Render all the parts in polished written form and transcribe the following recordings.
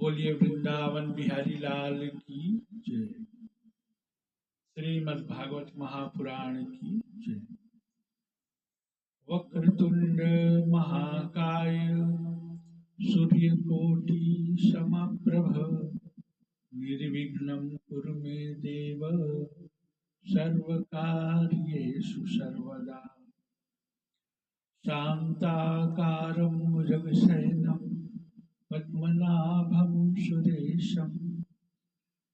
बोलिए वृंदावन बिहारी लाल की जय। श्रीमद् भागवत महापुराण की जय। वक्रतुंड महाकाय सूर्यकोटि समप्रभ निर्विघ्नं कुरु मे देव सर्वकार्येषु सर्वदा। शान्ताकारं भुजगशयनं पद्मनाभं सुरेशं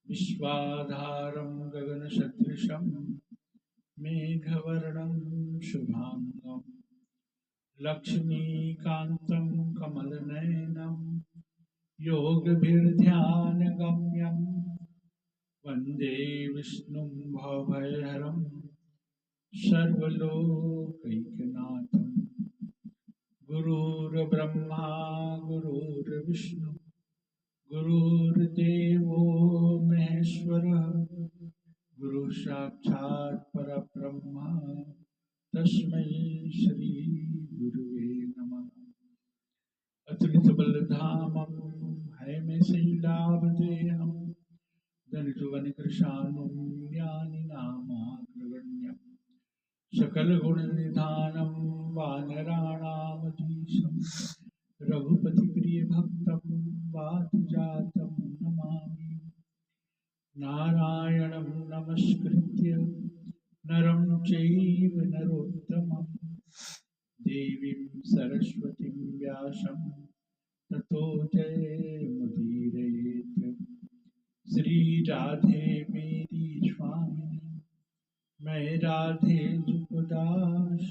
विश्वाधारं गगनसदृशं मेघवर्णं शुभांगं लक्ष्मीकान्तं कमलनयनं योगभिर्ध्यानगम्यं वन्दे विष्णुं भवभयहरं सर्वलोकैकनाथं। गुरुर्ब्रह्मा गुरुर्विष्णु गुरुर्देवो महेश्वरः गुरु साक्षात् परब्रह्म तस्मै श्री गुरुवे नमः। अतुलित बलधामं हैमेशैलाभदेहं दनितुवनिकृशानुं ज्ञानिनामाग्रगण्यं सकलगुणनिधानं वानराणामधीशं रघुपतिप्रियभक्तं वातजातं नमामि। नारायणं नमस्कृत्य नरं चैव नरोत्तमं देवीं सरस्वतीं व्यासं ततो जयमुदीरयेत्। श्री राधे मेरी स्वामिनी मैं राधे जुगदास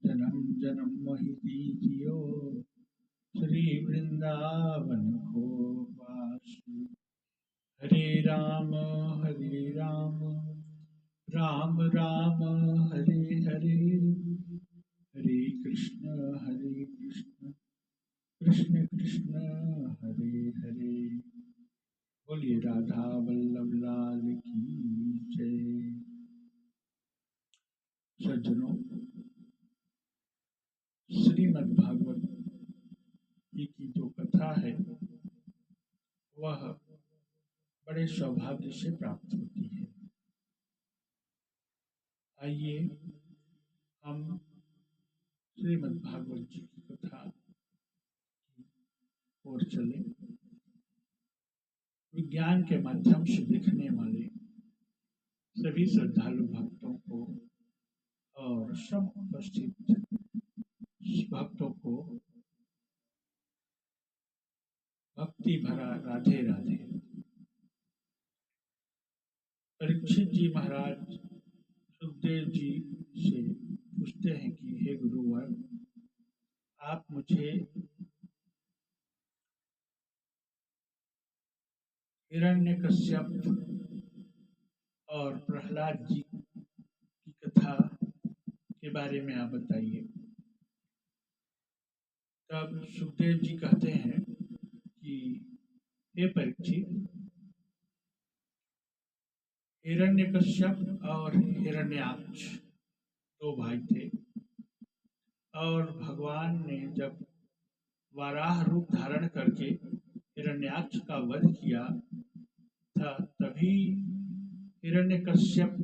जन्म जन्म मोहि दीजियो श्री वृंदावन को वास। हरे राम राम राम हरे हरे हरे कृष्ण कृष्ण कृष्ण हरे हरे। बोलिए राधा वल्लभ लाल की जय। सज्जनों, श्रीमद् भागवत जी की जो कथा है वह बड़े सौभाग्य से प्राप्त होती है। आइए हम श्रीमद् भागवत जी की कथा की ओर चलें। विज्ञान के माध्यम से देखने वाले सभी श्रद्धालु भक्तों को और सब उपस्थित भक्तों को भक्ति भरा राधे राधे। परीक्षित जी महाराज सुखदेव जी से पूछते हैं कि हे गुरुवर, आप मुझे हिरण्यकश्यप और प्रहलाद जी की कथा के बारे में आप बताइए। तब सुखदेव जी कहते हैं कि हे परीक्षित, हिरण्यकश्यप और हिरण्याक्ष दो भाई थे और भगवान ने जब वाराह रूप धारण करके हिरण्याक्ष का वध किया था तभी हिरण्यकश्यप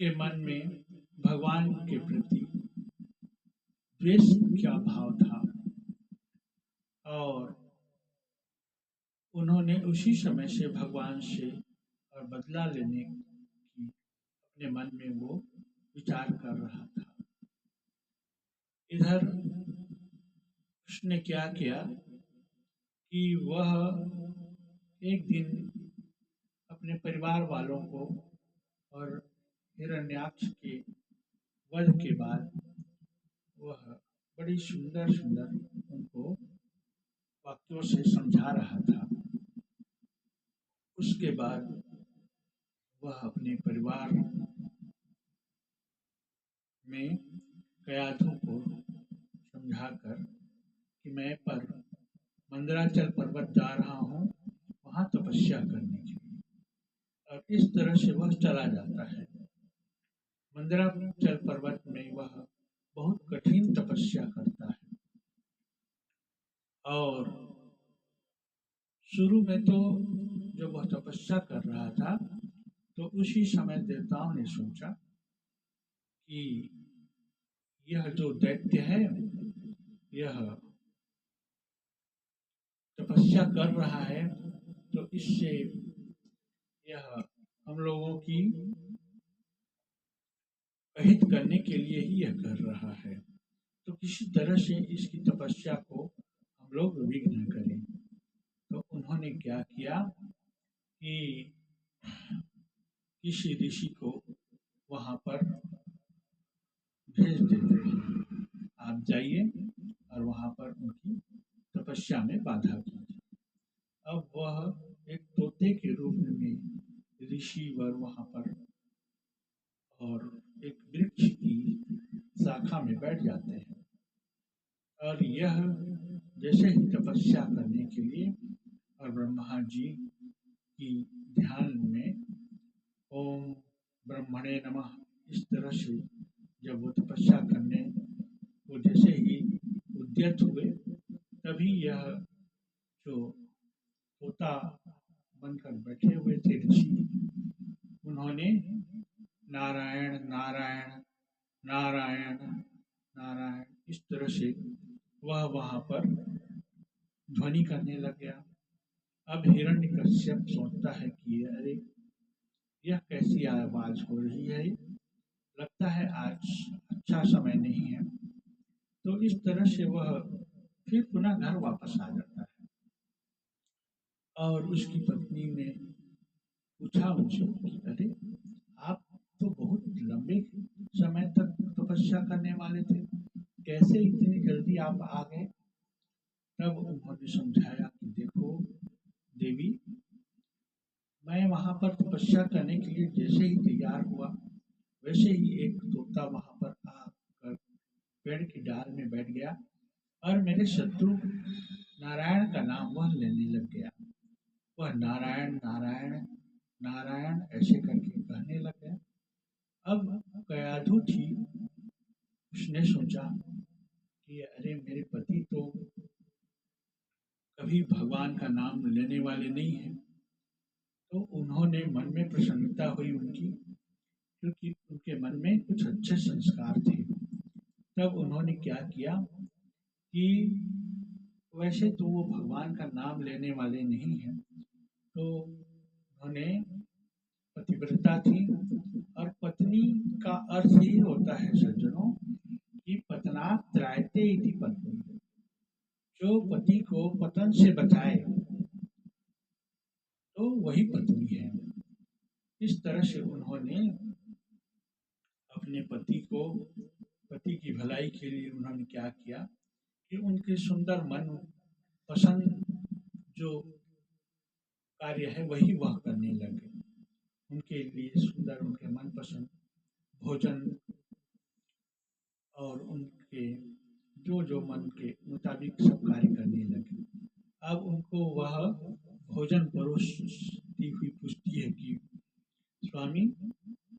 के मन में भगवान के प्रति द्वेष का भाव था और उन्होंने उसी समय से भगवान से और बदला लेने की अपने मन में वो विचार कर रहा था। इधर उसने क्या किया कि वह एक दिन अपने परिवार वालों को और हिरण्याक्ष के वध के बाद वह बड़ी सुंदर उनको वाक्यों से समझा रहा था। उसके बाद वह अपने परिवार में कयाधु को समझाकर कि मैं पर मंदराचल पर्वत जा रहा हूँ वहाँ तपस्या करने के लिए, और इस तरह से वह चला जाता है। मंदराचल पर्वत में वह बहुत कठिन तपस्या करता है और शुरू में तो जब वह तपस्या कर रहा था तो उसी समय देवताओं ने सोचा कि यह जो दैत्य है यह तपस्या कर रहा है तो इससे यह हम लोगों की अहित करने के लिए ही यह कर रहा है, तो किसी तरह से इसकी तपस्या को हम लोग विघ्न करें। तो उन्होंने क्या किया कि किसी ऋषि को वहां पर भेज देते हैं, आप जाइए और वहां पर उनकी तपस्या में बाधा कीजिए। अब वह एक तोते के रूप में ऋषि वर वहां पर और एक वृक्ष की शाखा में बैठ जाते हैं और यह जैसे ही तपस्या करने के लिए और ब्रह्मा जी की ध्यान में ओम ब्रह्मणे नमः इस तरह से जब वो तपस्या करने वो जैसे ही उद्यत हुए तभी यह जो तोता बनकर बैठे हुए थे ऋषि उन्होंने नारायण नारायण नारायण नारायण इस तरह से वह वहां पर ध्वनि करने लग गया। अब हिरण्यकश्यप सोचता है कि अरे यह कैसी आवाज हो रही है, लगता है आज अच्छा समय नहीं है। तो इस तरह से वह फिर पुनः घर वापस आ जाता है और उसकी पत्नी ने पूछा उनसे कि अरे आप तो बहुत लंबे समय तक तपस्या करने वाले थे, कैसे इतनी जल्दी आप आ गए। तब उन्होंने समझाया कि देखो देवी, मैं वहां पर तपस्या करने के लिए जैसे ही तैयार हुआ वैसे ही एक तोता वहां पर आकर पेड़ की डाल में बैठ गया और मेरे शत्रु नारायण का नाम वह लेने लग गया। वह नारायण नारायण नारायण ऐसे करके कहने लग गया। अब कयाधु थी, उसने सोचा कि अरे मेरे पति तो कभी भगवान का नाम लेने वाले नहीं हैं। तो उन्होंने मन में प्रसन्नता हुई उनकी, क्योंकि उनके मन में कुछ अच्छे संस्कार थे। तब उन्होंने क्या किया कि वैसे तो वो भगवान का नाम लेने वाले नहीं हैं, तो उन्होंने पतिव्रता थी और पत्नी का अर्थ ही होता है सज्जनों कि पतनात् त्रायते इति पत्नी, जो पति को पतन से बचाए तो वही पत्नी है। इस तरह से उन्होंने अपने पति की भलाई के लिए उन्होंने क्या किया कि उनके सुंदर मन पसंद जो कार्य है वही वह करने लगे। उनके लिए सुंदर उनके मनपसंद भोजन और उनके जो जो मन के मुताबिक सब कार्य करने लगे। अब उनको वह भोजन परोसती हुई पूछती है कि स्वामी,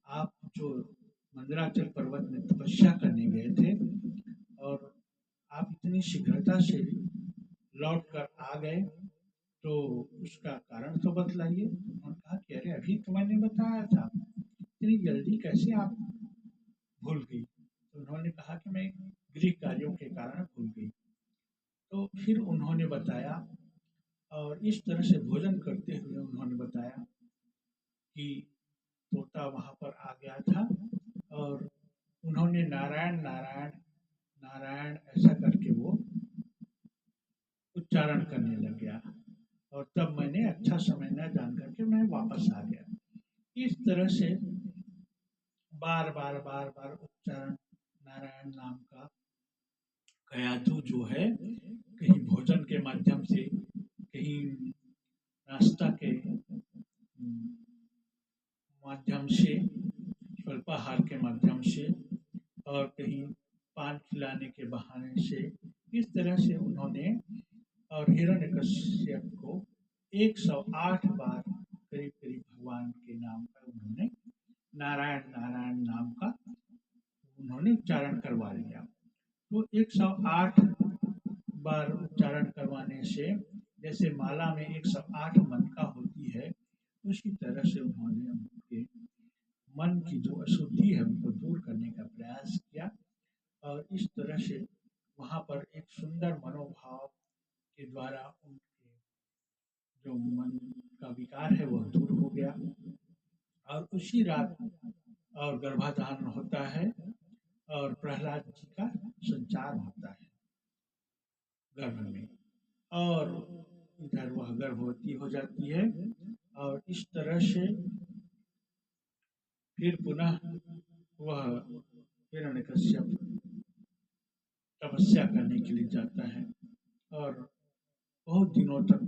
आप जो मंदराचल पर्वत में तपस्या करने गए थे और आप इतनी शीघ्रता से लौट कर आ गए, तो उसका कारण तो बतलाइए। उन्होंने कहा कि अरे अभी तो मैंने बताया था, इतनी जल्दी कैसे आप भूल गई। तो उन्होंने कहा कि मैं गृह कार्यों के कारण भूल गई। तो फिर उन्होंने बताया और इस तरह से भोजन करते हुए उन्होंने बताया कि तोता वहां पर आ गया था और उन्होंने नारायण नारायण नारायण ऐसा करके वो उच्चारण करने लग गया और तब मैंने अच्छा समय न जान करके मैं वापस आ गया। इस तरह से बार बार बार बार उच्चारण नारायण नाम का कयाधु जो है कहीं भोजन के माध्यम से, कहीं नाश्ता के माध्यम से, अल्पाहार के माध्यम से और कहीं पान खिलाने के बहाने से, इस तरह से उन्होंने और हिरण्यकश्यप को 108 बार करीब करीब भगवान के नाम का उन्होंने नारायण नारायण नाम का उन्होंने उच्चारण करवा लिया। तो 108 बार उच्चारण करवाने से जैसे माला में 108 मनका होती है, उसी तरह से उन्होंने उनके मन की जो अशुद्धि है उनको दूर करने का प्रयास किया और इस तरह से वहाँ पर एक सुंदर मनोभाव के द्वारा उनके जो मन का विकार है वह दूर हो गया और उसी रात और गर्भाधान होता है और प्रहलाद जी का संचार होता है गर्भ में और इधर वह गर्भवती हो जाती है और इस तरह से फिर पुनः वह हिरण्यकश्यप तपस्या करने के लिए जाता है और बहुत दिनों तक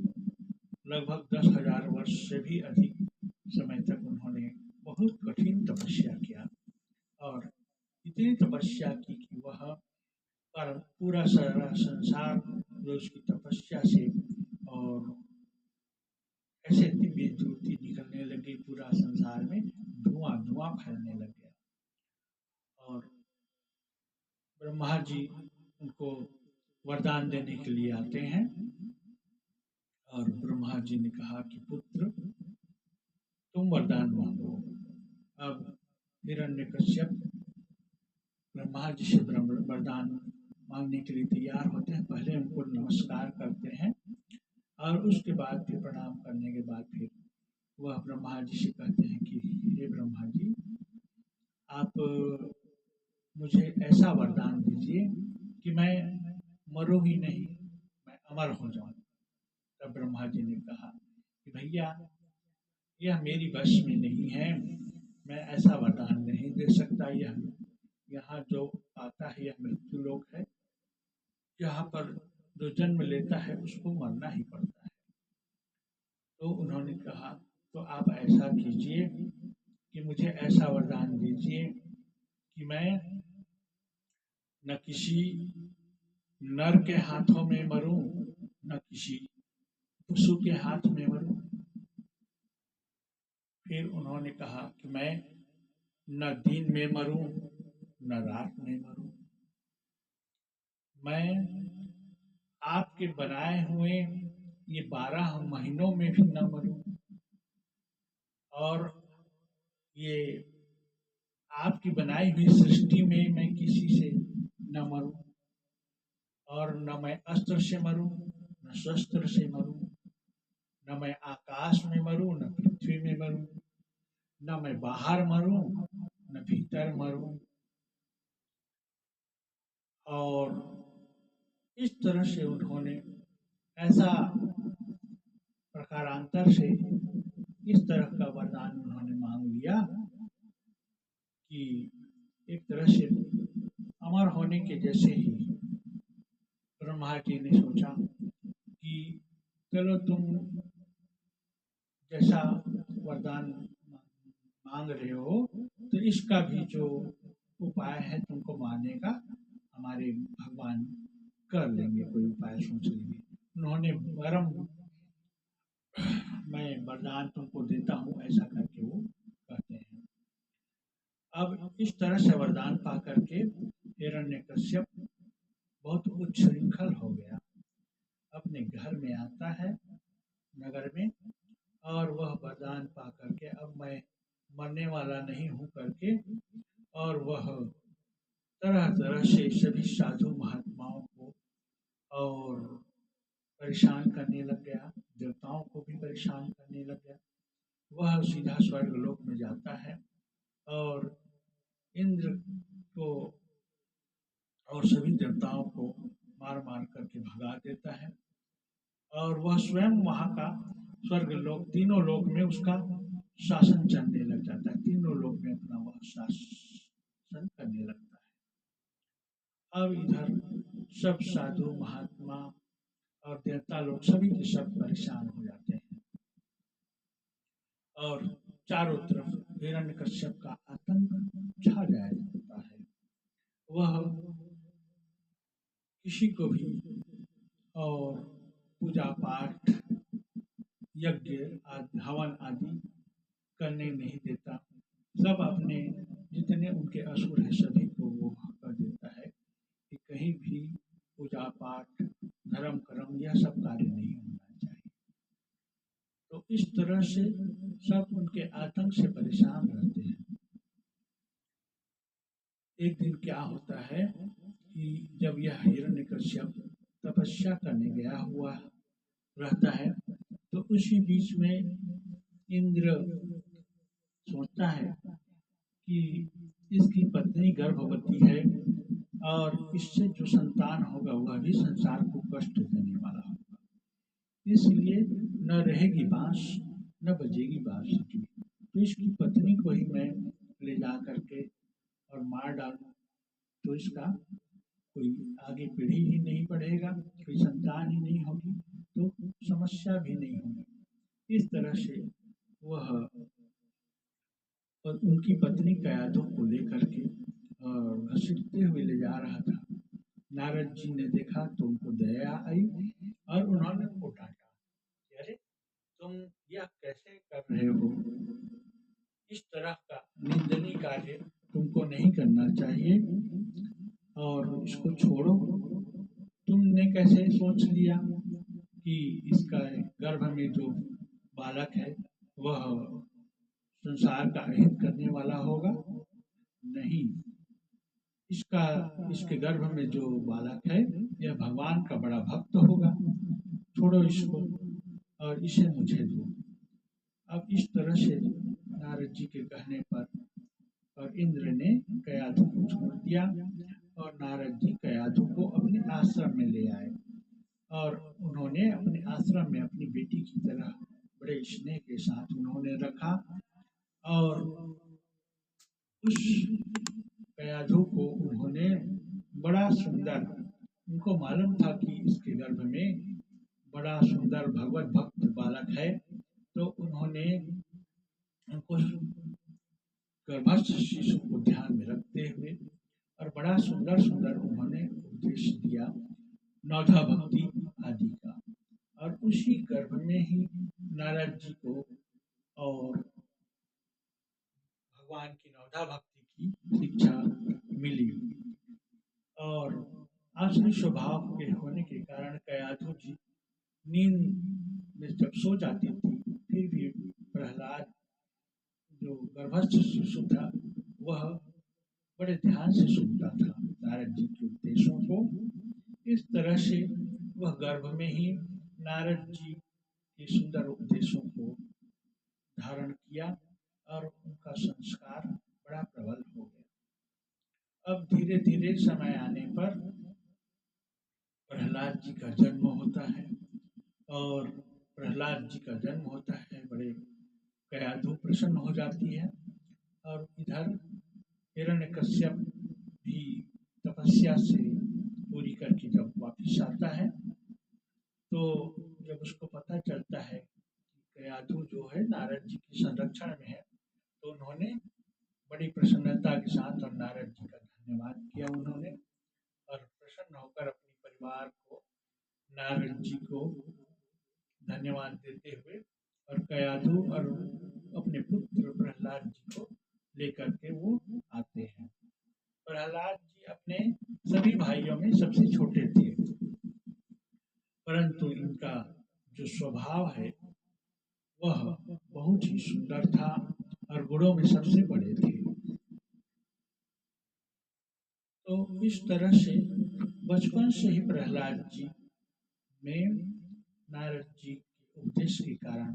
लगभग 10,000 वर्ष से भी अधिक समय तक उन्होंने बहुत कठिन तपस्या किया और इतनी तपस्या की कि वह पर पूरा सारा संसार जो उसकी तपस्या से और ऐसे दिव्य ज्योति निकलने लगी पूरा संसार में धुआं धुआं फैलने लग गया और ब्रह्मा जी उनको वरदान देने के लिए आते हैं और ब्रह्मा जी ने कहा कि पुत्र तुम वरदान मांगो। अब हिरण्यकश्यप ब्रह्मा जी से वरदान मांगने के लिए तैयार होते हैं, पहले उनको नमस्कार करते हैं और उसके बाद फिर प्रणाम करने के बाद फिर वह ब्रह्मा जी से कहते हैं कि हे ब्रह्मा जी, आप मुझे ऐसा वरदान दीजिए कि मैं मरूं ही नहीं, मैं अमर हो जाऊं। तब ब्रह्मा जी ने कहा कि भैया यह मेरी वश में नहीं है, मैं ऐसा वरदान नहीं दे सकता। यह यहाँ जो आता है यह मृत्यु लोक है, यहाँ पर जो जन्म लेता है उसको मरना ही पड़ता है। तो उन्होंने कहा तो आप ऐसा कीजिए कि मुझे ऐसा वरदान दीजिए कि मैं न किसी नर के हाथों में मरूं न किसी पशु के हाथ में मरूं। फिर उन्होंने कहा कि मैं न दिन में मरूं न रात में मरूं, मैं आपके बनाए हुए ये 12 महीनों में भी न मरूं और ये आपकी बनाई हुई सृष्टि में मैं किसी से न मरूं और न मैं अस्त्र से मरूं न शस्त्र से मरूं, न मैं आकाश में मरूं न पृथ्वी में मरूं, न मैं बाहर मरूं न भीतर मरूं। और इस तरह से उन्होंने ऐसा प्रकारांतर से इस तरह का वरदान उन्होंने मांग लिया कि एक तरह से अमर होने के जैसे ही ब्रह्मा जी ने सोचा कि चलो तुम जैसा वरदान मांग रहे हो तो इसका भी जो उपाय है तुमको मानने का हमारे भगवान कर लेंगे, कोई उपाय सोच लेंगे। उन्होंने परम मैं वरदान तुमको देता हूँ ऐसा करके वो कहते हैं। अब इस तरह से वरदान पा करके हिरण्यकश्यप बहुत उच्छृंखल हो गया, अपने घर में आता है नगर में और वह वरदान पा करके अब मैं मरने वाला नहीं हूँ करके और वह तरह तरह से सभी साधु महात्माओं को और परेशान करने लग गया, देवताओं को भी परेशान करने लग गया। वह सीधा स्वर्ग लोक में जाता है और इंद्र को और सभी देवताओं को मार मार करके भगा देता है और वह स्वयं वहाँ का स्वर्ग लोक तीनों लोक में उसका शासन चलने लग जाता है, तीनों लोक में अपना वह शासन करने लगता है। अब इधर सब साधु महात्मा और देवता लोग सभी के सब परेशान हो जाते हैं और चारों तरफ हिरण्यकश्यप का आतंक छा जाता है। वह किसी को भी और पूजा पाठ यज्ञ आदि हवन आदि करने नहीं देता, सब अपने जितने उनके असुर हैं सभी को वो कर देता है कि कहीं भी पूजा पाठ धर्म कर्म यह सब कार्य नहीं होना चाहिए। इस तरह से सब उनके आतंक से परेशान रहते हैं। एक दिन क्या होता है कि जब यह हिरण्यकश्यप तपस्या करने गया हुआ रहता है, तो उसी बीच में इंद्र सोचता है कि इसकी पत्नी गर्भवती है और इससे जो संतान होगा वह भी संसार को कष्ट देने वाला होगा, इसलिए न रहेगी बांस न बजेगी बांसुरी, तो इसकी पत्नी को ही मैं ले जा करके और मार डालूं, तो इसका कोई आगे पीढ़ी ही नहीं बढ़ेगा, कोई संतान ही नहीं होगी, तो समस्या भी नहीं होगी। इस तरह से वह और उनकी पत्नी कयाधु को लेकर के घसीटते हुए ले जा रहा था। नारद जी ने देखा तो उनको दया आई और उन्होंने उनको डांटा, अरे तुम यह कैसे कर रहे हो, इस तरह का निंदनीय कार्य तुमको नहीं करना चाहिए और इसको छोड़ो। तुमने कैसे सोच लिया कि इसका गर्भ में जो बालक है वह संसार का अहित करने वाला होगा? नहीं, इसके गर्भ में जो बालक है यह भगवान का बड़ा भक्त होगा, छोड़ो इसको और इसे मुझे दो। अब इस तरह से नारद जी के कहने पर और इंद्र ने कयाधु को छोड़ दिया और नारद जी कयाधु को अपने आश्रम में ले आए और उन्होंने अपने आश्रम में अपनी बेटी की तरह बड़े स्नेह के साथ उन्होंने रखा और उस कयाधु को उन्होंने बड़ा सुंदर, उनको मालूम था कि इसके गर्भ में बड़ा सुंदर भगवत भक्त बालक है, तो उन्होंने उनको गर्भस्थ शिशु को ध्यान में रखते हुए और बड़ा सुंदर सुंदर उन्होंने उपदेश दिया नवधा भक्ति आदि का, और उसी गर्भ में ही नारद जी को और भगवान की नवधा भक्ति की शिक्षा मिली और आसुरी स्वभाव के होने के कारण कयाधु जी नींद में जब सो जाती थी फिर भी प्रहलाद जो गर्भस्थ शिशु था वह बड़े ध्यान से सुनता था नारद जी के उपदेशों को। इस तरह से वह गर्भ में ही नारद जी के सुंदर उपदेशों को धारण किया और उनका संस्कार बड़ा प्रबल हो गया। अब धीरे धीरे समय आने पर प्रहलाद जी का जन्म होता है और प्रहलाद जी का जन्म होता है, बड़े कयाधु प्रसन्न हो जाती है और इधर हिरण्यकश्यप भी तपस्या से पूरी करके जब वापिस आता है तो जब उसको पता चलता है कि कयाधु जो है नारद जी के संरक्षण में है, तो उन्होंने बड़ी प्रसन्नता के साथ और नारद जी का धन्यवाद किया उन्होंने और प्रसन्न होकर अपने परिवार को नारद जी को धन्यवाद देते हुए और कयाधु और अपने पुत्र प्रहलाद जी को लेकर के वो आते हैं। प्रहलाद जी अपने सभी भाइयों में सबसे छोटे थे, परंतु इनका जो स्वभाव है वह बहुत ही सुंदर था और गुणों में सबसे बड़े थे। तो इस तरह से बचपन से ही प्रहलाद जी में नारद जी के उपदेश के कारण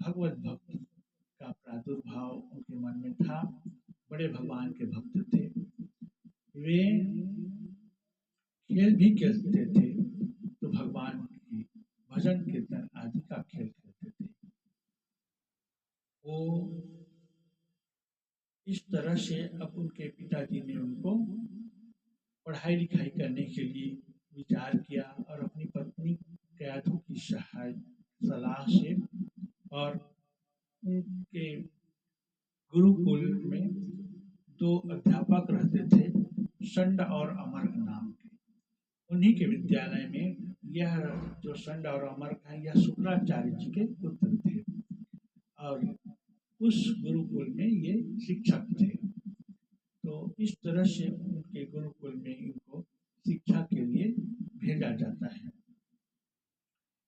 भगवत भक्ति का प्रादुर्भाव उनके मन में था। बड़े भगवान के भक्त थे, वे खेल भी खेलते थे तो भगवान की भजन कीर्तन आदि का खेल खेलते थे। वो इस तरह से अब उनके पिताजी ने उनको पढ़ाई लिखाई करने के लिए विचार किया और अपनी पत्नी कयाधु की सलाह से और उनके गुरुकुल में 2 अध्यापक रहते थे, षंड और अमर्क नाम के। उन्हीं के विद्यालय में यह जो षंड और अमर्क है यह शुक्राचार्य जी के पुत्र थे और उस गुरुकुल में ये शिक्षक थे। तो इस तरह से उनके गुरुकुल में इनको शिक्षा के लिए भेजा जाता है।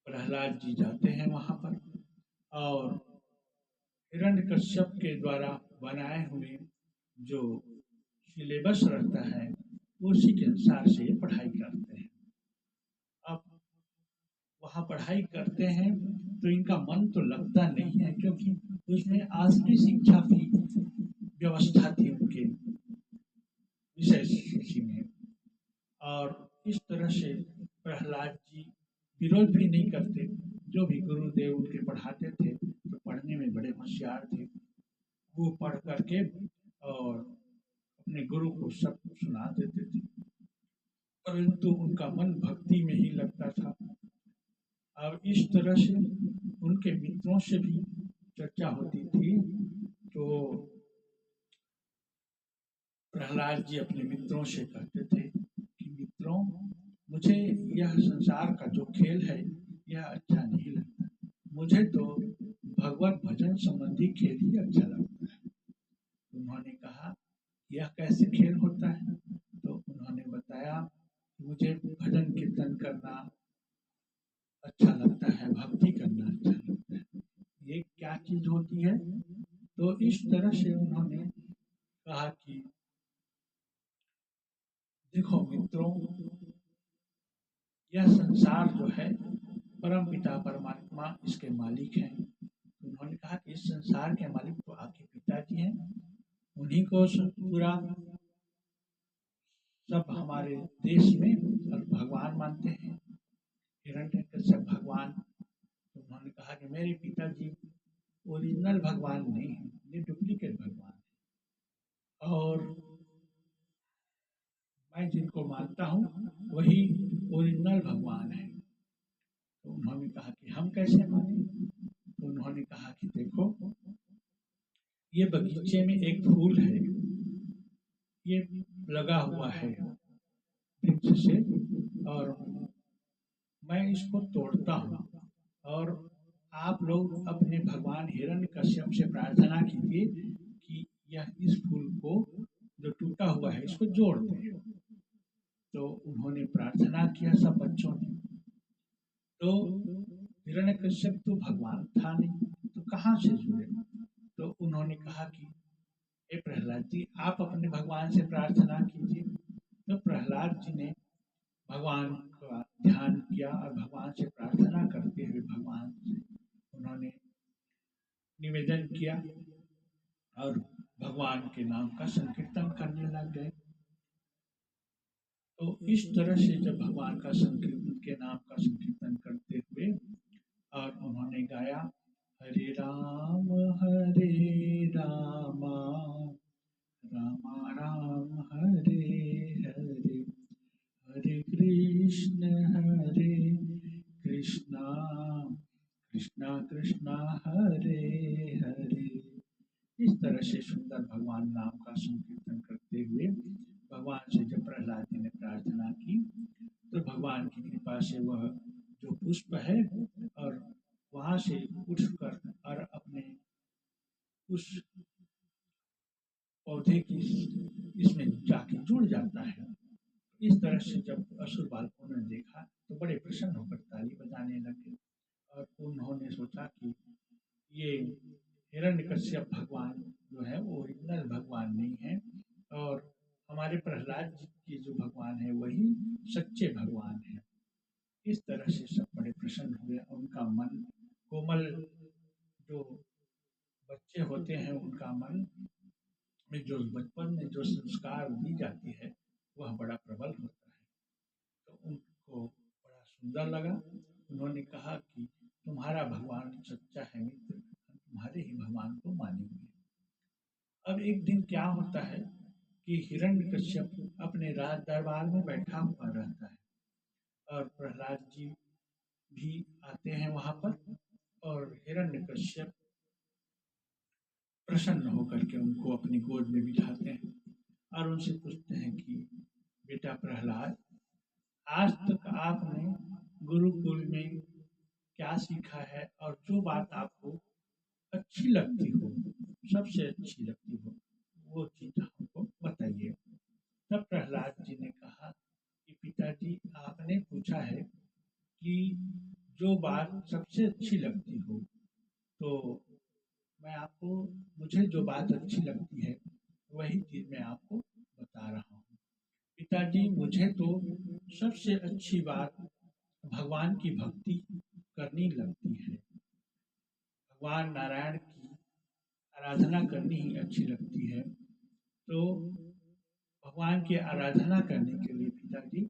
प्रहलाद जी जाते हैं वहां पर और हिरण्यकश्यप के द्वारा बनाए हुए जो सिलेबस रहता है उसी के अनुसार से ये पढ़ाई करते हैं। अब वहाँ पढ़ाई करते हैं तो इनका मन तो लगता नहीं है, क्योंकि उसमें असली शिक्षा की व्यवस्था थी उनके विषय सूची में। और इस तरह से प्रहलाद जी विरोध भी नहीं करते। जो भी गुरुदेव उनके पढ़ाते थे तो पढ़ने में बड़े होशियार थे। वो पढ़ करके और अपने गुरु को सब सुना देते थे, परंतु उनका मन भक्ति में ही लगता था। अब इस तरह से उनके मित्रों से भी चर्चा होती थी। तो प्रहलाद जी अपने मित्रों से कहते थे कि मित्रों, मुझे यह संसार का जो खेल है यह अच्छा नहीं लगता। मुझे तो भगवत भजन संबंधी खेल ही अच्छा लगता है। उन्होंने कहा, यह कैसे खेल होता है? तो उन्होंने बताया, मुझे भजन कीर्तन करना अच्छा लगता है, भक्ति करना अच्छा लगता है। ये क्या चीज होती है? तो इस तरह से उन्होंने कहा कि देखो मित्रों, यह संसार जो है परम पिता परमात्मा इसके मालिक हैं। उन्होंने कहा कि इस संसार के मालिक तो आपके पिताजी हैं, उन्हीं को पूरा सब हमारे देश में और भगवान मानते हैं। हिरण्यकश्यप भगवान। तो उन्होंने कहा कि मेरे पिताजी ओरिजिनल भगवान नहीं है, ये डुप्लीकेट भगवान है, और मैं जिनको मानता हूँ वही ओरिजिनल भगवान है। तो उन्होंने कहा कि हम कैसे माने? तो उन्होंने कहा कि देखो, ये बगीचे में एक फूल है, ये लगा हुआ है वृक्ष से, और मैं इसको तोड़ता हूँ, और आप लोग अपने भगवान हिरण्यकश्यप से प्रार्थना कीजिए कि यह इस फूल को जो टूटा हुआ है इसको जोड़ दे। तो उन्होंने प्रार्थना किया सब बच्चों ने। तो हिरण्यकश्यप तो भगवान था नहीं, तो कहाँ से जुड़े? तो उन्होंने कहा कि हे प्रहलाद जी, आप अपने भगवान से प्रार्थना कीजिए। तो प्रहलाद जी ने भगवान का ध्यान किया और भगवान से प्रार्थना करते हुए भगवान से उन्होंने निवेदन किया और भगवान के नाम का संकीर्तन करने लग गए। तो इस तरह से जब भगवान का संकीर्तन के नाम का संकीर्तन करते हुए और उन्होंने गाया, हरे राम रामा रामा राम हरे हरे, हरे कृष्णा कृष्णा कृष्णा हरे हरे। इस तरह से सुंदर भगवान नाम का संकीर्तन करते हुए भगवान से जब प्रहलाद जी ने प्रार्थना की, तो भगवान की कृपा से वह जो पुष्प है और वहां से उठकर और अपने उस पौधे की इसमें जाके जुड़ जाता है। इस तरह से जब असुर बालकों ने देखा तो बड़े प्रसन्न होकर ताली बजाने लगे, और उन्होंने सोचा कि ये हिरण्यकश्यप भगवान जो है वो ओरिजिनल भगवान नहीं है, और हमारे प्रहलाद जी के जो भगवान है वही सच्चे भगवान है। इस तरह से सब बड़े प्रसन्न हुए। उनका मन कोमल, जो बच्चे होते हैं उनका मन में जो बचपन में जो संस्कार दी जाती है वह बड़ा प्रबल होता है। तो उनको बड़ा सुंदर लगा। उन्होंने कहा कि तुम्हारा भगवान सच्चा है मित्र, हम तुम्हारे ही भगवान को मानेंगे। अब एक दिन क्या होता है कि हिरण्यकश्यप अपने राज दरबार में बैठा हुआ रहता है, और प्रहलाद जी भी आते हैं वहां पर, और हिरण्यकश्यप प्रसन्न होकर के उनको अपनी गोद में बिठाते हैं और उनसे पूछते हैं कि बेटा प्रहलाद, आज तक आपने गुरुकुल में क्या सीखा है, और जो बात आपको अच्छी लगती हो, सबसे अच्छी लगती हो, वो चीज हमको बताइए। तब प्रहलाद जी ने कहा कि पिताजी, आपने पूछा है कि जो बात सबसे अच्छी लगती हो, तो मैं आपको मुझे जो बात अच्छी लगती है वही चीज़ मैं आपको बता रहा हूँ। पिताजी, मुझे तो सबसे अच्छी बात भगवान की भक्ति करनी लगती है। भगवान नारायण की आराधना करनी ही अच्छी लगती है। तो भगवान की आराधना करने के लिए पिताजी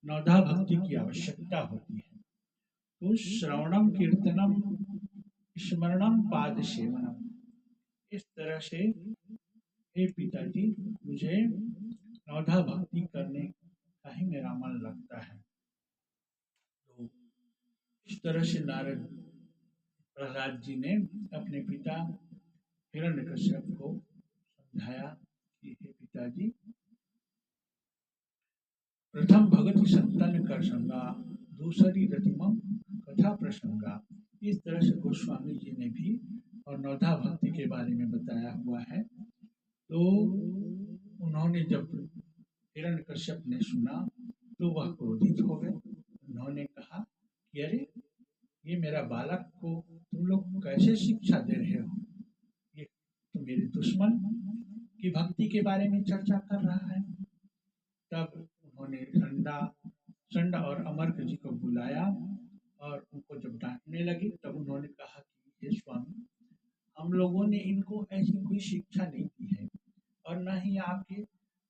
नवधा भक्ति की आवश्यकता होती है। तो श्रवणम कीर्तनम स्मरणम पाद सेवनम, इस तरह से हे पिताजी मुझे नवधा भक्ति करने का ही मेरा मन लगता है। तो इस तरह से नारद प्रहलाद जी ने अपने पिता हिरण्यकश्यप को समझाया कि हे पिताजी, प्रथम भगति संतन कर संगा, दूसरी रतिमम कथा प्रसंगा। इस तरह से गोस्वामी जी ने भी और नवधा भक्ति के बारे में बताया हुआ है। तो उन्होंने जब हिरण्यकश्यप ने सुना तो वह क्रोधित हो गए। उन्होंने कहा कि अरे, ये मेरा बालक को तुम लोग कैसे शिक्षा दे रहे हो? ये तो मेरे दुश्मन की भक्ति के बारे में चर्चा कर रहा है। तब उन्होंने संडा और अमर्क जी को बुलाया और उनको जब डांटने लगे तब उन्होंने कहा कि हे स्वामी, हम लोगों ने इनको ऐसी कोई शिक्षा नहीं दी है और न ही आपके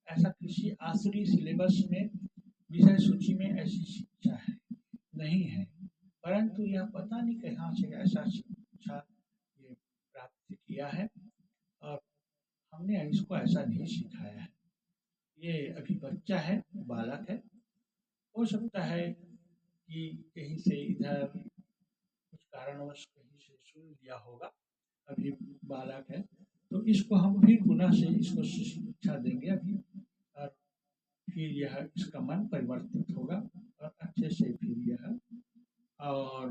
ऐसा किसी आसुरी सिलेबस में विषय सूची में ऐसी शिक्षा है नहीं है, परंतु यह पता नहीं कहाँ से ऐसा शिक्षा ये प्राप्त किया है और हमने इसको ऐसा नहीं सिखाया है। ये अभी बच्चा है, बालक है, हो सकता है कि कहीं से इधर कुछ कारणवश कहीं से सुन लिया होगा, अभी बालक है, तो इसको हम फिर पुनः से इसको शिक्षा देंगे अभी, और फिर यह इसका मन परिवर्तित होगा और अच्छे से फिर यह और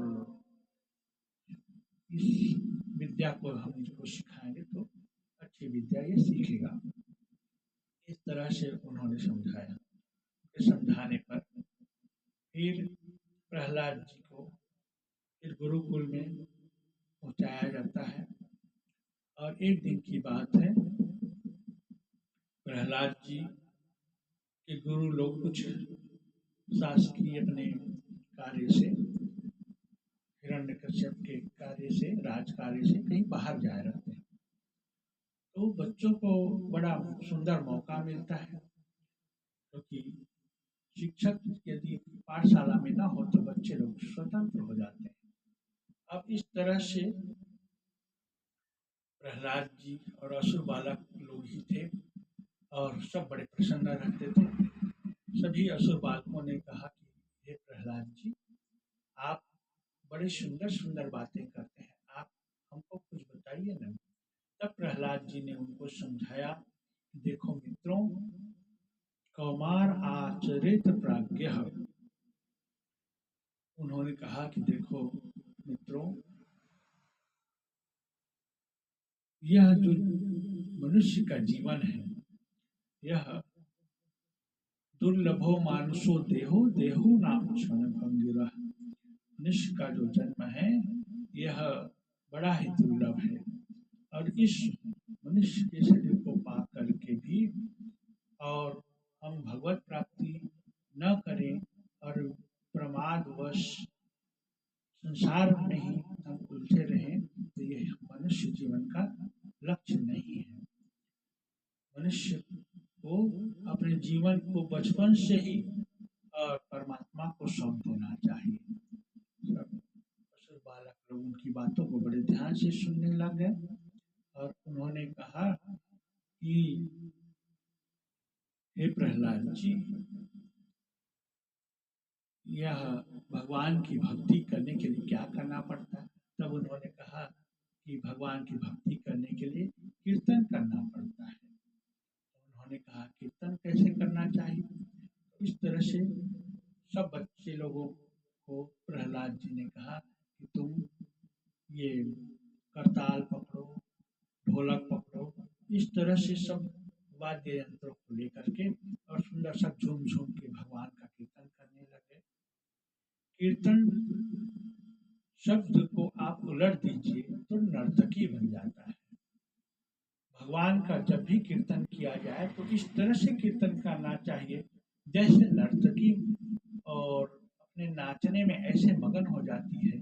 इस विद्या को हम इसको सिखाएंगे तो अच्छी विद्या ये सीखेगा। इस तरह से उन्होंने समझाया। समझाने पर फिर प्रहलाद जी को फिर गुरुकुल में पहुंचाया जाता है और एक दिन की बात है, प्रहलाद जी के गुरु लोग कुछ शासकीय अपने कार्य से, हिरण्यकश्यप के कार्य से, राज कार्य से कहीं बाहर जा रहे हैं। तो बच्चों को बड़ा सुंदर मौका मिलता है, क्योंकि शिक्षक यदि पाठशाला में ना हो तो बच्चे लोग स्वतंत्र हो जाते हैं। अब इस तरह से प्रहलाद जी और असुर बालक लोग ही थे और सब बड़े प्रसन्न रहते थे। सभी असुर बालकों ने कहा कि हे प्रहलाद जी, आप बड़े सुंदर सुंदर बातें करते हैं, आप हमको कुछ बताइए ना। तब प्रहलाद जी ने उनको समझाया, देखो मित्रों, कौमार आचरित प्राज्ञ। उन्होंने कहा कि देखो मित्रों, यह जो मनुष्य का जीवन है, यह दुर्लभो मानुषो देहो देहो नाम क्षण भंगिरा। मनुष्य का जो जन्म है यह बड़ा ही दुर्लभ है और इस मनुष्य के शरीर को पा करके भी और हम भगवत प्राप्ति न करें और प्रमादवश संसार में ही हम उलझे रहें, तो यह मनुष्य जीवन का लक्ष्य नहीं है। मनुष्य को अपने जीवन को बचपन से ही और परमात्मा को सौंप देना चाहिए। बालक लोग उनकी बातों को बड़े ध्यान से सुनने लग गए और उन्होंने कहा कि हे प्रहलाद जी, यह भगवान की भक्ति करने के लिए क्या करना पड़ता है? तब उन्होंने कहा कि भगवान की भक्ति करने के लिए कीर्तन करना पड़ता है। उन्होंने कहा कीर्तन कैसे करना चाहिए? इस तरह से सब बच्चे लोगों को प्रहलाद जी ने कहा कि तुम ये करताल पकड़ो, ढोलक पकड़ो, इस तरह से सब वाद्य यंत्रों को लेकर के और सुंदर सा झूम झूम के भगवान का कीर्तन करने लगे। कीर्तन शब्द को आप उलट दीजिए तो नर्तकी बन जाता है। भगवान का जब भी कीर्तन किया जाए तो इस तरह से कीर्तन करना चाहिए जैसे नर्तकी और अपने नाचने में ऐसे मगन हो जाती है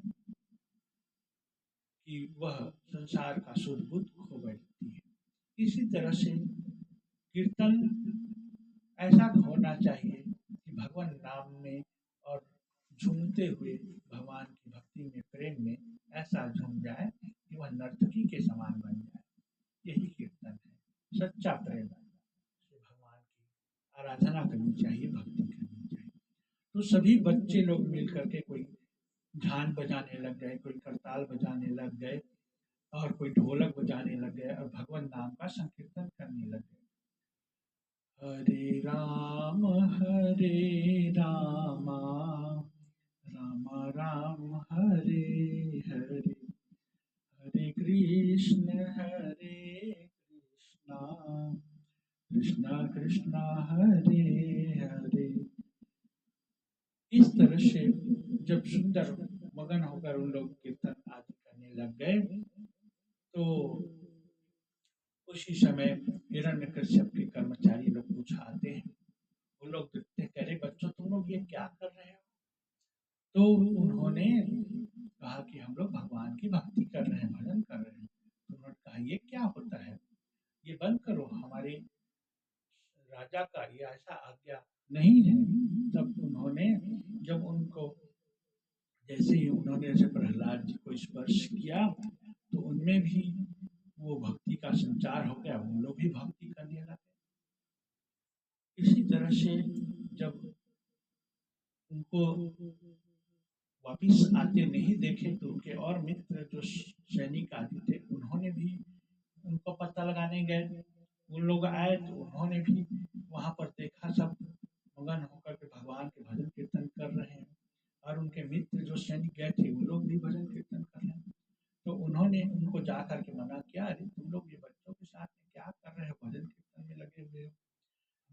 कि वह संसार का शुद्ध बुद्ध खो बैठती है। इसी तरह से कीर्तन ऐसा होना चाहिए कि भगवान नाम में और झूमते हुए भगवान की भक्ति में प्रेम में ऐसा झूम जाए कि वह नर्तकी के समान बन जाए। यही कीर्तन है। सच्चा प्रेम से भगवान की आराधना करनी चाहिए, भक्ति करनी चाहिए। तो सभी बच्चे लोग मिल करके कोई झांझ बजाने लग गए, कोई करताल बजाने लग गए और कोई ढोलक बजाने लग गए और भगवान नाम का संकीर्तन करने लग गए। हरे राम राम राम हरे हरे, हरे कृष्ण कृष्ण कृष्ण हरे हरे। इस तरह से जब सुंदर मगन होकर उन लोग कीर्तन आदि करने लग गए तो उसी समय हिरण्यकश्यप के कर्मचारी लोग कुछ आते हैं। वो लोग देखते हैं, अरे बच्चों तुम लोग ये क्या कर रहे हो? तो उन्होंने कहा कि हम लोग भगवान की भक्ति कर रहे हैं, भजन कर रहे हैं। तो उन्होंने कहा ये क्या होता है, ये बंद करो, हमारे राजा का ये ऐसा आज्ञा नहीं है। तब उन्होंने जब उनको जैसे ही उन्होंने जैसे प्रहलाद जी को स्पर्श किया तो उनमें भी वो भक्ति का संचार हो गया, उन लोग भी भक्ति करने लगे। इसी तरह से जब उनको वापिस आते नहीं देखे तो उनके और मित्र जो सैनिक आदि थे उन्होंने भी उनको पता लगाने गए। उन लोग आए तो उन्होंने भी वहां पर देखा, सब मगन होकर के भगवान के भजन कीर्तन कर रहे हैं और उनके मित्र जो सैनिक गए थे उन लोग भी भजन कीर्तन कर रहे हैं। तो उन्होंने उनको जा करके मना किया, अरे तुम लोग ये बच्चों के साथ में क्या कर रहे हो, भजन कीर्तन में लगे हुए हो।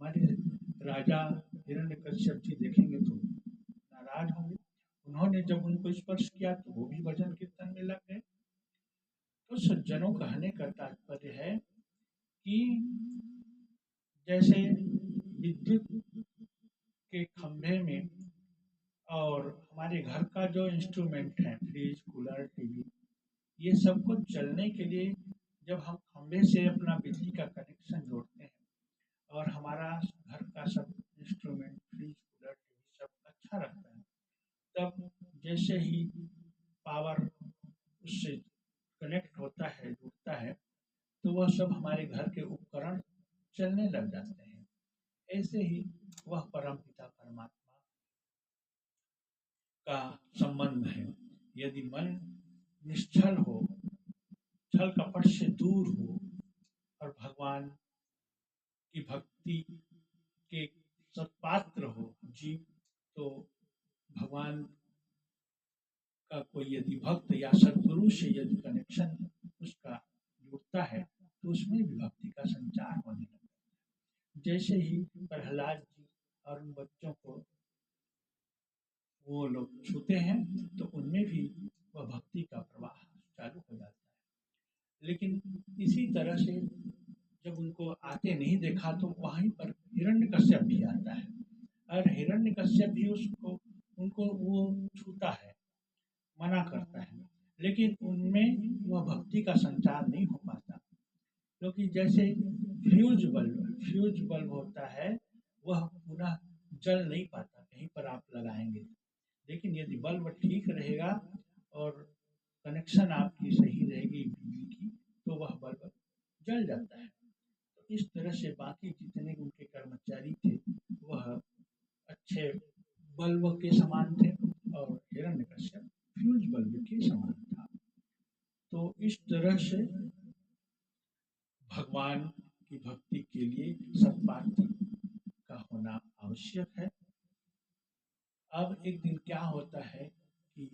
हमारे राजा हिरण्यकश्यप जी देखेंगे तो नाराज होंगे। उन्होंने जब उनको स्पर्श किया तो वो भी भजन कीर्तन में लग गए। तो सज्जनों कहने का तात्पर्य है कि जैसे विद्युत के खंभे में और हमारे घर का जो इंस्ट्रूमेंट है, फ्रिज, कूलर, टीवी, ये सबको चलने के लिए जब हम खंभे से अपना बिजली का कनेक्शन जोड़ते हैं और हमारा घर का सब इंस्ट्रूमेंट, फ्रिज, कूलर, टीवी सब अच्छा रहता है, तब जैसे ही पावर उससे कनेक्ट होता है, जुड़ता है, तो वह सब हमारे घर के उपकरण चलने लग जाते हैं। ऐसे ही वह परमपिता परमात्मा का संबंध है। यदि मन निश्चल हो, छल कपट से दूर हो और भगवान की भक्ति के सत्पात्र हो जीव, तो भगवान का कोई यदि भक्त या सद्गुरु से यदि कनेक्शन उसका जुड़ता है तो उसमें भी भक्ति का संचार होने लगता है। जैसे ही प्रहलाद जी और उन बच्चों को वो लोग छूते हैं तो उनमें भी वह भक्ति का प्रवाह चालू हो जाता है। लेकिन इसी तरह से जब उनको आते नहीं देखा तो वहीं पर हिरण्यकश्यप भी आता है और हिरण्यकश्यप भी उसको उनको वो छूता है, मना करता है, लेकिन उनमें वह भक्ति का संचार नहीं हो पाता, क्योंकि जैसे फ्यूज बल्ब होता है वह पुनः जल नहीं पाता कहीं पर आप लगाएंगे। लेकिन यदि बल्ब ठीक रहेगा और कनेक्शन आपकी सही रहेगी बिजली की तो वह बल्ब जल जाता है। तो इस तरह से बाकी जितने उनके कर्मचारी थे वह अच्छे बल्ब के समान थे और हिरण्यकश्यप फ्यूज बल्ब के समान था। तो इस तरह से भगवान की भक्ति के लिए सत्पात्र का होना आवश्यक है। अब एक दिन क्या होता है कि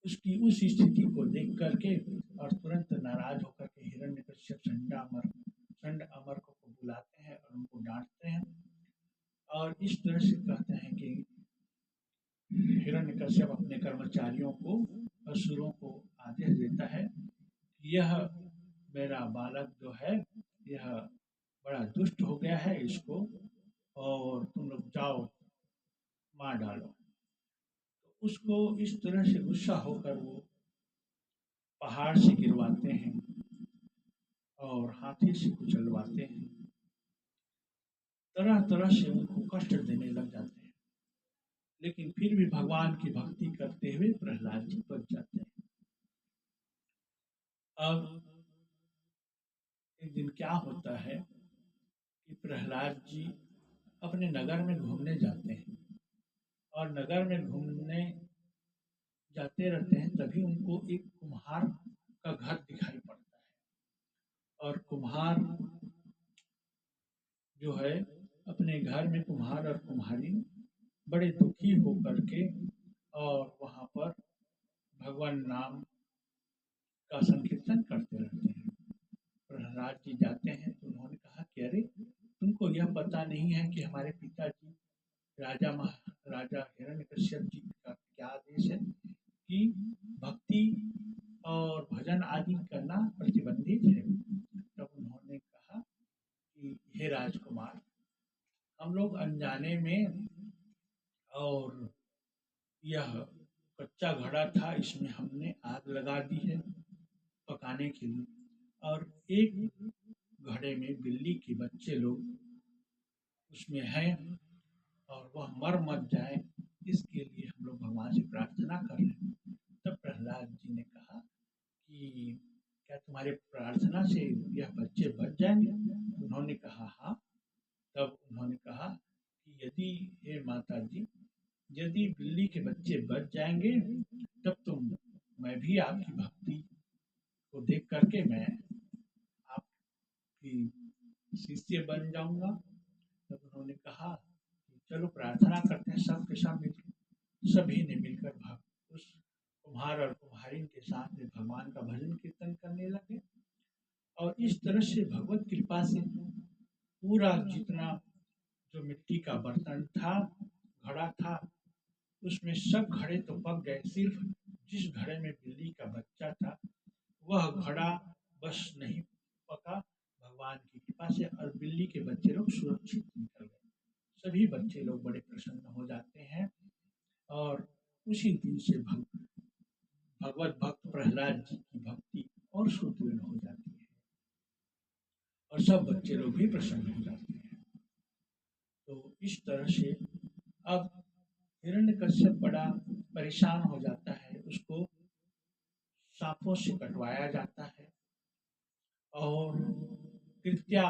उसकी उस स्थिति को देख करके और तुरंत नाराज होकर के हिरण्यकश्यप चंड अमर को बुलाते हैं और उनको डांटते हैं और इस तरह से कहते हैं कि हिरण्यकश्यप अपने कर्मचारियों को असुरों को आदेश देता है कि यह मेरा बालक जो है यह बड़ा दुष्ट हो गया है, इसको और तुम लोग जाओ मार डालो। तो उसको इस तरह से गुस्सा होकर वो पहाड़ से गिरवाते हैं और हाथी से कुचलवाते हैं, तरह तरह से उनको कष्ट देने लग जाते हैं। लेकिन फिर भी भगवान की भक्ति करते हुए प्रहलाद जी बच जाते हैं। अब एक दिन क्या होता है कि प्रहलाद जी अपने नगर में घूमने जाते हैं और नगर में घूमने जाते रहते हैं, तभी उनको एक कुम्हार का घर दिखाई पड़ता है। और कुम्हार जो है अपने घर में कुम्हार और कुम्हारी बड़े दुखी होकर के और वहाँ पर भगवान नाम का संकीर्तन करते रहते हैं। प्रहलाद जी जाते हैं तो उन्होंने कहा कि अरे तुमको यह पता नहीं है कि हमारे पिताजी राजा हिरण्यकश्यप जी का क्या आदेश है कि भक्ति और भजन आदि करना प्रतिबंधित है। तब उन्होंने कहा कि हे राजकुमार, हम लोग अनजाने में और यह कच्चा घड़ा था, इसमें हमने आग लगा दी है पकाने के लिए, और एक घड़े में बिल्ली के बच्चे लोग उसमें हैं और वह मर मत जाए, इसके लिए हम लोग भगवान से प्रार्थना कर रहे हैं। तब प्रहलाद जी ने कहा कि क्या तुम्हारे प्रार्थना से यह बच्चे बच जाएंगे? उन्होंने कहा हाँ। तब उन्होंने कहा कि यदि हे माता जी, यदि बिल्ली के बच्चे बच जाएंगे तब तो मैं भी आपकी भक्ति को देख करके मैं आपकी शिष्य बन जाऊंगा। तब उन्होंने कहा कि चलो प्रार्थना करते हैं सब के सब मिलकर। सभी ने मिलकर उस कुम्हार और कुम्हारिन के साथ में भगवान का भजन कीर्तन करने लगे। और इस तरह से भगवत कृपा से पूरा जितना जो मिट्टी का बर्तन था, घड़ा था, उसमें सब घड़े तो पक गए, सिर्फ जिस घड़े में बिल्ली का बच्चा था वह घड़ा बस नहीं पका भगवान की कृपा से, और बिल्ली के बच्चे लोग सुरक्षित निकल गए। सभी बच्चे लोग बड़े प्रसन्न हो जाते हैं और उसी दिन से भगवत भक्त प्रहलाद जी की भक्ति और सुदृढ़ हो जाती है और सब बच्चे लोग भी प्रसन्न हो जाते हैं। तो इस तरह से अब हिरण्यकश्यप बड़ा परेशान हो जाता है, उसको सांपों से कटवाया जाता है और कृत्या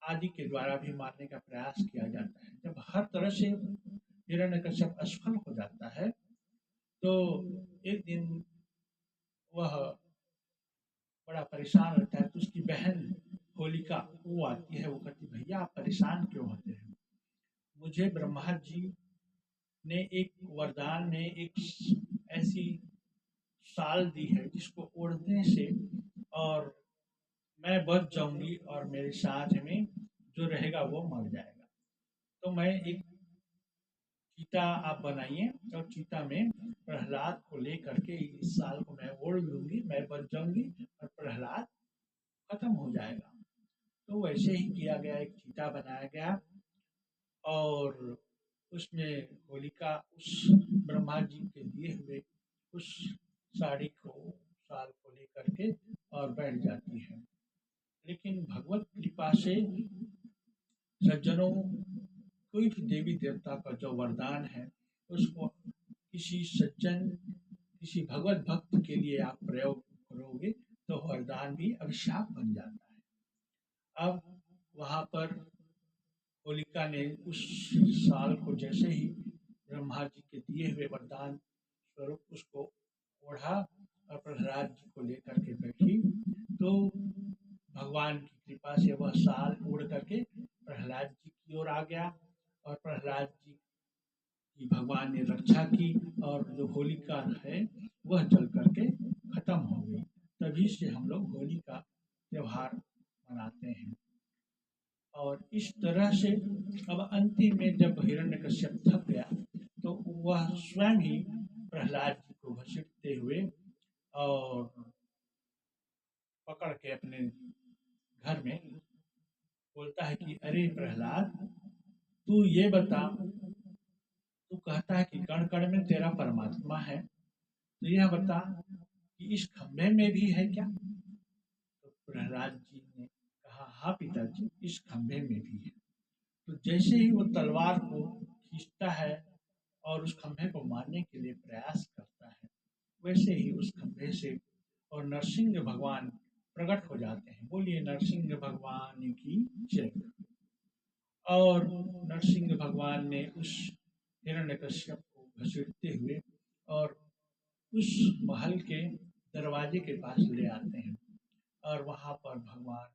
आदि के द्वारा भी मारने का प्रयास किया जाता है। जब हर तरह से हिरण्यकश्यप असफल हो जाता है तो एक दिन वह बड़ा परेशान रहता है, तो उसकी बहन होलिका वो आती है, वो कहती भैया आप परेशान क्यों होते हैं? मुझे ब्रह्मा जी ने एक वरदान में एक ऐसी साल दी है जिसको ओढ़ने से और मैं बच जाऊंगी और मेरे साथ में जो रहेगा वो मर जाएगा। तो मैं एक चीता आप बनाइए और चीता में प्रहलाद को लेकर के इस साल को मैं ओढ़ लूंगी, मैं बच जाऊंगी और प्रहलाद खत्म हो जाएगा। तो वैसे ही किया गया, एक चीता बनाया गया और उसमें होलिका उस ब्रह्मा जी के दिए हुए उस साड़ी को साल को लेकर के और बैठ जाती है। लेकिन भगवत कृपा से सज्जनों, कोई भी देवी देवता का जो वरदान है उसको किसी सज्जन, किसी भगवत भक्त के लिए आप प्रयोग करोगे तो वरदान भी अभिशाप बन जाता है। अब वहाँ पर होलिका ने उस साल को जैसे ही ब्रह्मा जी के दिए हुए वरदान स्वरूप उसको ओढ़ा और प्रहलाद जी को लेकर के बैठी, तो भगवान की कृपा से वह साल उड़ करके प्रहलाद जी की ओर आ गया और प्रहलाद जी की भगवान ने रक्षा की और जो होलिका है वह जल करके खत्म हो गई। तभी से हम लोग होली का त्योहार मनाते हैं। और इस तरह से अब अंतिम में जब हिरण्यकश्यप थक गया तो वह स्वयं ही प्रहलाद जी को घसीट घसीटते हुए और पकड़ के अपने घर में बोलता है कि अरे प्रहलाद, तू ये बता, तू कहता है कि कण कण में तेरा परमात्मा है, तो यह बता कि इस खंभे में भी है क्या? तो प्रहलाद जी ने कहा, हाँ पिताजी, इस खंभे में भी है। तो जैसे ही वो तलवार को खींचता है और उस खंभे को मारने के लिए प्रयास करता है, वैसे ही उस खंभे से और नरसिंह भगवान प्रकट हो जाते हैं। बोलिए नरसिंह भगवान की जय। और नरसिंह भगवान ने उस हिरण्यकश्यप को घसीटते हुए और उस महल के दरवाजे के पास ले आते हैं और वहां पर भगवान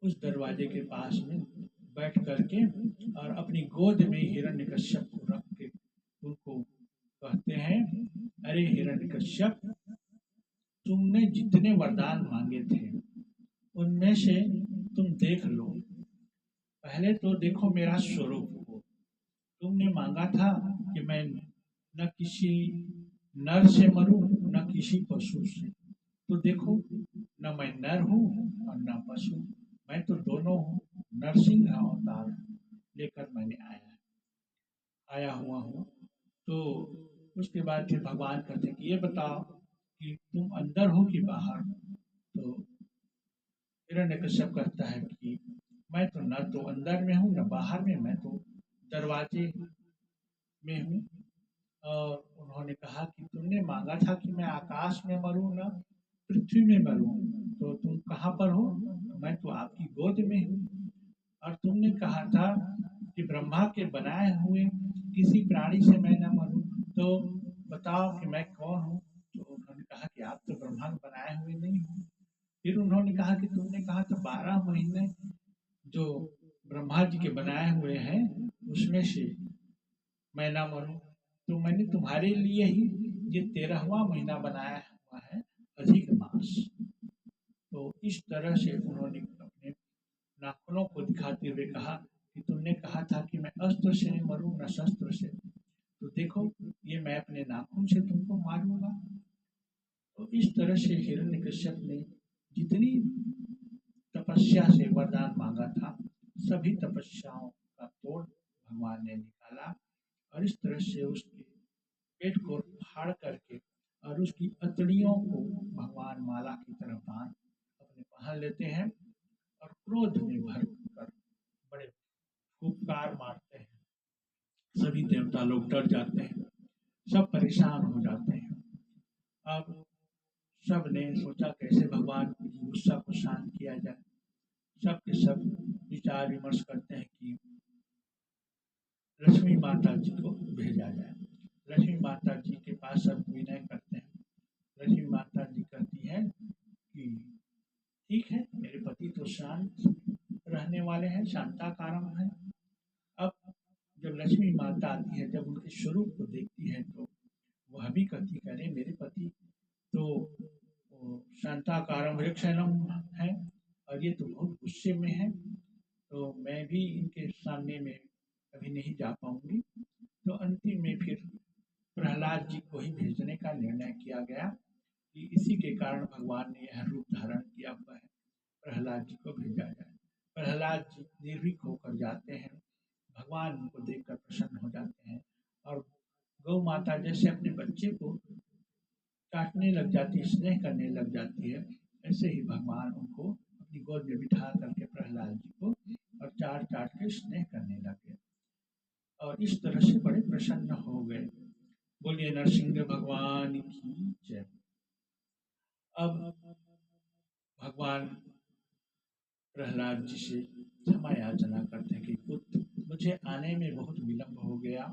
उस दरवाजे के पास में बैठ करके और अपनी गोद में हिरण्यकश्यप को रख के उनको कहते हैं, अरे हिरण्यकश्यप, तुमने जितने वरदान मांगे थे उनमें से तुम देख लो। पहले तो देखो मेरा स्वरूप को। तुमने मांगा था कि मैं न किसी नर से मरूं न किसी पशु से, तो देखो न मैं नर हूँ और न पशु, मैं तो दोनों हूँ। नरसिंह अवतार लेकर मैंने आया हुआ हूँ। तो उसके बाद फिर भगवान कहते हैं कि ये बताओ कि तुम अंदर हो कि बाहर? तो हिरण्यकश्यप कहता है कि मैं तो न तो अंदर में हूँ न बाहर में, मैं तो दरवाजे में हूँ। और उन्होंने कहा कि तुमने मांगा था कि मैं आकाश में मरूं न पृथ्वी में मरूं, तो तुम कहाँ पर हो? तो मैं तो आपकी गोद में हूँ। और तुमने कहा था कि ब्रह्मा के बनाए हुए किसी प्राणी से मैं न मरूं, तो बताओ कि मैं कौन हूँ? तो उन्होंने कहा कि आप तो ब्रह्मा के बनाए हुए नहीं हो। फिर उन्होंने कहा कि तुमने कहा था 12 महीने जो ब्रह्मा जी के बनाए हुए हैं उसमें से मैं ना मरूं, तो मैंने तुम्हारे लिए ही ये 13वां महीना बनाया हुआ है, अधिक मास। तो इस तरह से उन्होंने अपने नाखूनों को दिखाते हुए कहा कि तुमने कहा था कि मैं अस्त्र से मरूं न शस्त्र से, तो देखो ये मैं अपने नाखून से तुमको मारूंगा। तो इस तरह से हिरण्यकश्यप ने जितनी तपस्या से वरदान मांगा था, सभी तपस्याओं का तोड़ भगवान ने निकाला और इस तरह से उसके पेट को फाड़ करके और उसकी अतड़ियों को भगवान माला की तरह बांध अपने पहन लेते हैं और क्रोध में भर कर बड़े फुफकार मारते हैं। सभी देवता लोग डर जाते हैं, सब परेशान हो जाते हैं। अब सब ने सोचा कैसे भगवान की गुस्सा को शांत किया जाए। सब के सब विचार विमर्श करते हैं कि लक्ष्मी माता जी को भेजा जाए। लक्ष्मी माता जी के पास सब विनय करते हैं। लक्ष्मी माता जी कहती है कि ठीक है, मेरे पति तो शांत रहने वाले हैं, शांताकारम है। अब जब लक्ष्मी माता आती है, जब उनके स्वरूप को देखती है तो वह भी कहती करे मेरे पति तो शांताकारम वृक्षणम है और ये तो बहुत गुस्से में है, तो मैं भी इनके सामने में कभी नहीं जा पाऊंगी। तो अंतिम में फिर प्रहलाद जी को ही भेजने का निर्णय किया गया कि इसी के कारण भगवान ने यह रूप धारण किया हुआ है, प्रहलाद जी को भेजा जाए। प्रहलाद जी निर्भीक होकर जाते हैं, भगवान उनको देखकर प्रसन्न हो जाते हैं और गौ माता जैसे अपने बच्चे को काटने लग जाती है, स्नेह करने लग जाती है, ऐसे ही भगवान उनको अपनी गोद में बिठा करके प्रहलाद जी को और चाट चाट के स्नेह करने लगे और इस तरह से बड़े प्रसन्न हो गए। बोलिए नरसिंह भगवान की जय। अब भगवान प्रहलाद जी से क्षमा याचना करते हैं कि पुत्र, मुझे आने में बहुत विलंब हो गया,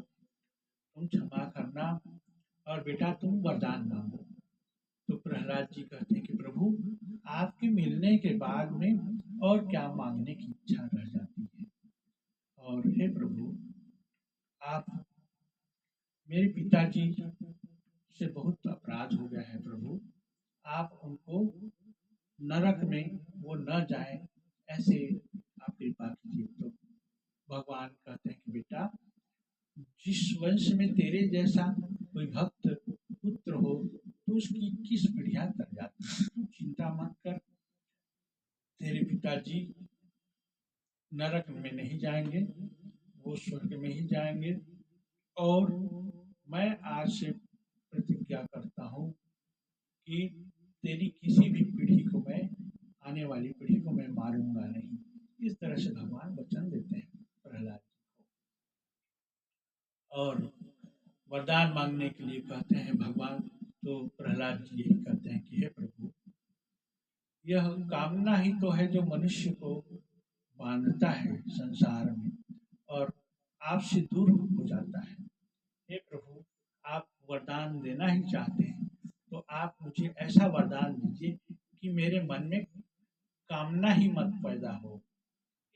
तुम क्षमा करना और बेटा तुम वरदान मांगो। तो प्रहलाद जी कहते हैं कि प्रभु, आपके मिलने के बाद में और क्या मांगने की इच्छा रह जाती है। और हे प्रभु, आप मेरे पिताजी से बहुत अपराध हो गया है प्रभु, आप उनको नरक में वो न जाए, ऐसे आप कृपा कीजिए। तो भगवान कहते हैं कि बेटा, जिस वंश में तेरे जैसा कोई भक्त पुत्र हो तो उसकी 21 पीढ़ियां तर जाती है। तू चिंता मत कर, तेरे पिताजी नरक में नहीं जाएंगे, वो स्वर्ग में ही जाएंगे। और मैं आज से प्रतिज्ञा करता हूँ कि तेरी किसी भी पीढ़ी को मैं, आने वाली पीढ़ी को मैं मारूंगा नहीं। इस तरह से भगवान वचन देते हैं प्रहलाद जी को। और वरदान मांगने के लिए कहते हैं भगवान, तो प्रहलाद जी यही कहते हैं कि हे प्रभु, यह कामना ही तो है जो मनुष्य को बांधता है संसार में और आपसे दूर हो जाता है। हे प्रभु, आप वरदान देना ही चाहते हैं तो आप मुझे ऐसा वरदान दीजिए कि मेरे मन में कामना ही मत पैदा हो।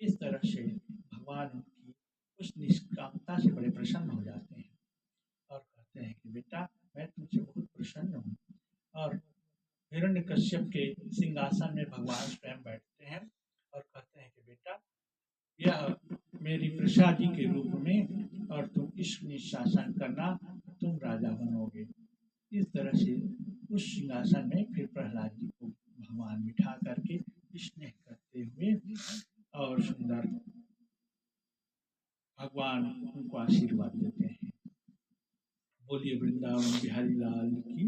इस तरह से भगवान उनकी उस निष्कामता से बड़े प्रसन्न हो जाते हैं और कहते हैं कि बेटा, मैं तुमसे बहुत प्रसन्न हूँ। और हिरण्यकश्यप के सिंहासन में भगवान स्वयं बैठते हैं और कहते हैं कि बेटा, यह मेरी प्रसादी के रूप में और तुम इसमें शासन करना, तुम राजा बनोगे। इस तरह से उस सिंहासन में फिर प्रहलाद जी को भगवान बिठा करके स्नेह करते हुए और सुंदर भगवान उनको आशीर्वाद देते हैं। बोलिए वृंदावन बिहारी लाल की।